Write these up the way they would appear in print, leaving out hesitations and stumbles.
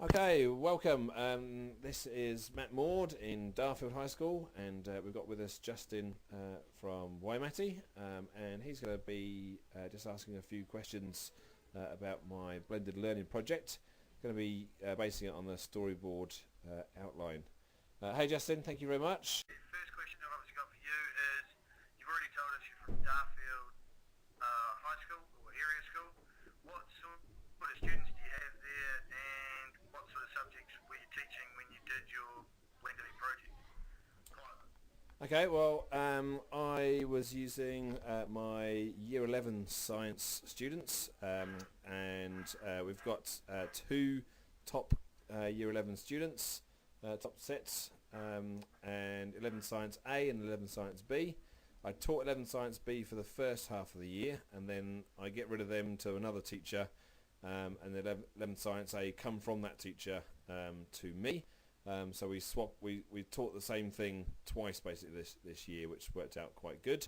Okay, welcome. This is Matt Maud in Darfield High School, and we've got with us Justin from Waimate, and he's going to be just asking a few questions about my blended learning project. Going to be basing it on the storyboard outline. Hey Justin, thank you very much. The first question I've obviously got for you is, you've already told us you're from Darfield High School or area school. What sort of students do you have there, and what sort of subjects were you teaching when you did your blended project? Okay, well, I was using my Year 11 science students, and we've got two top Year 11 students, top sets, and 11 Science A and 11 Science B. I taught 11 Science B for the first half of the year, and then I get rid of them to another teacher, and the 11 Science A come from that teacher to me. So we taught the same thing twice basically this year, which worked out quite good.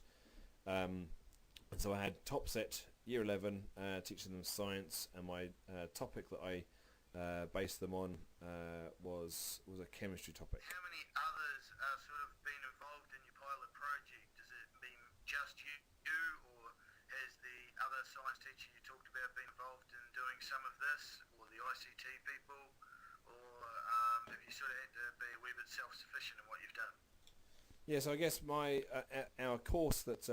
And so I had top set Year 11 teaching them science, and my topic that I based them on was a chemistry topic. How many others are sort of been involved in your pilot project? Has it been just you, or has the other science teacher you talked about been involved in doing some of this, or the ICT people, or have you sort of had to be a wee bit self-sufficient in what you've done? Yeah, so I guess our course that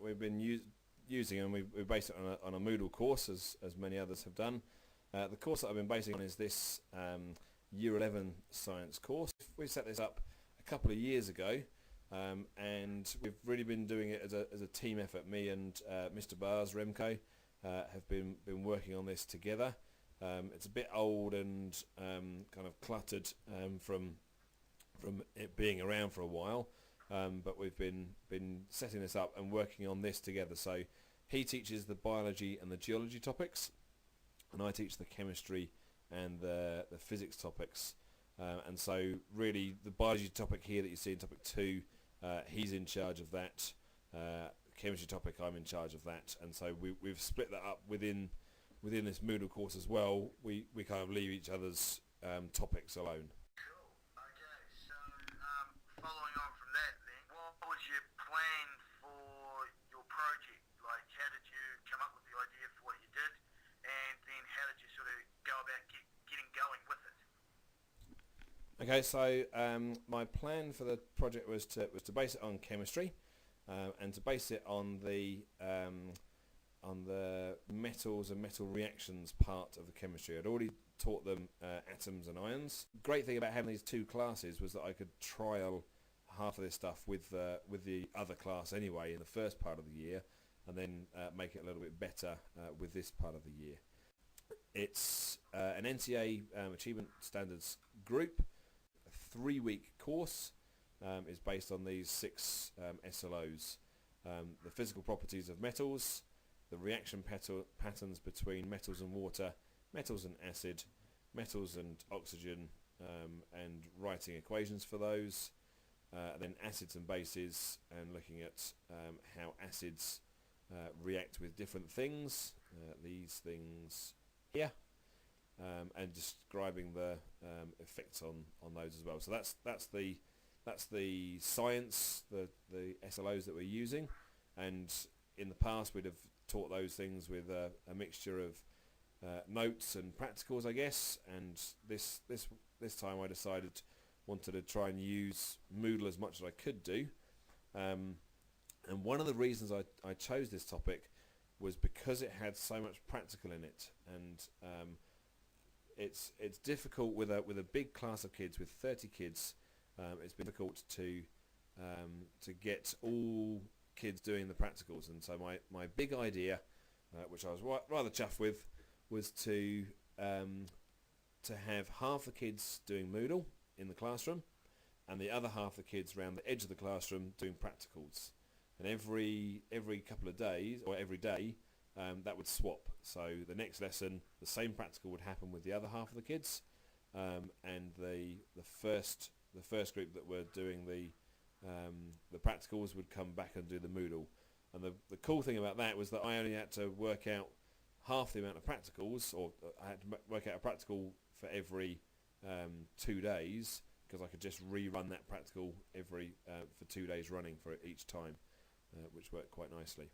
we've been using, and we based it on a Moodle course, as many others have done. The course that I've been basing on is this Year 11 science course. We set this up a couple of years ago, and we've really been doing it as a team effort. Me and Mr. Bars, Remco, have been working on this together. It's a bit old and kind of cluttered from it being around for a while, but we've been setting this up and working on this together. So he teaches the biology and the geology topics, and I teach the chemistry and the physics topics. And so really the biology topic here that you see in topic 2, he's in charge of that. Chemistry topic, I'm in charge of that. And so we've split that up within this Moodle course as well. We kind of leave each other's topics alone. Cool. Okay, so following on from that then, what was your plan for your project? Like, how did you come up with the idea for what you did, and then how did you sort of go about getting going with it? Okay, so my plan for the project was to base it on chemistry, and to base it on the metals and metal reactions part of the chemistry. I'd already taught them atoms and ions. Great thing about having these two classes was that I could trial half of this stuff with the other class anyway in the first part of the year, and then make it a little bit better with this part of the year. It's an NCA Achievement Standards group. A 3-week course is based on these 6 SLOs. The physical properties of metals, the reaction patterns between metals and water, metals and acid, metals and oxygen, and writing equations for those, then acids and bases, and looking at how acids react with different things, these things here, and describing the effects on those as well. So that's the science, the SLOs that we're using, and in the past we'd have taught those things with a mixture of notes and practicals, I guess, and this time I wanted to try and use Moodle as much as I could do, and one of the reasons I chose this topic was because it had so much practical in it, and it's difficult with a big class of kids, with 30 kids. It's been difficult to get all kids doing the practicals, and so my big idea, which I was rather chuffed with, was to have half the kids doing Moodle in the classroom, and the other half the kids around the edge of the classroom doing practicals. And every couple of days, or every day, that would swap. So the next lesson, the same practical would happen with the other half of the kids, and the first group that were doing the practicals would come back and do the Moodle. And the cool thing about that was that I only had to work out half the amount of practicals, or I had to work out a practical for every 2 days, because I could just rerun that practical every for 2 days running for each time, which worked quite nicely.